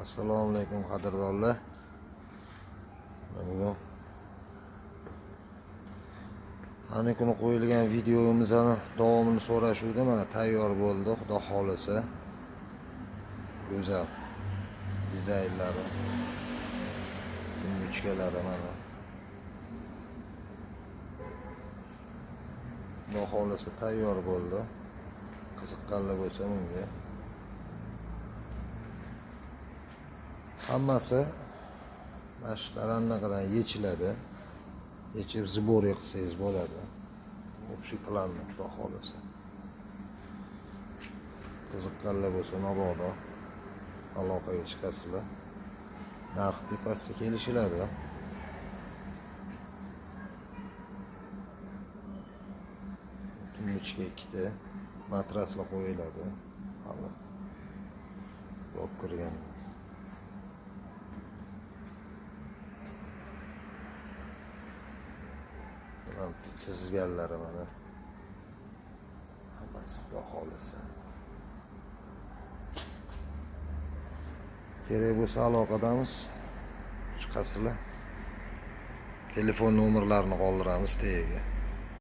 Assalomu alaykum qadrdonlar. Ana kuni qo'yilgan videomizning davomini so'rashuvda mana tayyor bo'ldi. Xudo xolisa. Go'zal dizaynlari, tunuchkalari mana. Xudo xolisa tayyor bo'ldi. Qiziqqanlar bo'lsa bunga. Hammasi mashtaranlardan yechiladi. Yechib ziboriy qilsangiz bo'ladi. O'sha planni xudo xolisa. Qiziqqanlar bo'lsa mabodo aloqaga chiqasizlar. Narx tepasida kelishiladi. Tunuchka ikkita matraslar qo'yiladi. Hali yo'q kirgan. Chizganlari mana. Hammasi xudo xolisa. Kerak bo'lsa aloqadamiz. Chiqasizlar. Telefon nomerlarini qoldiramiz tagiga.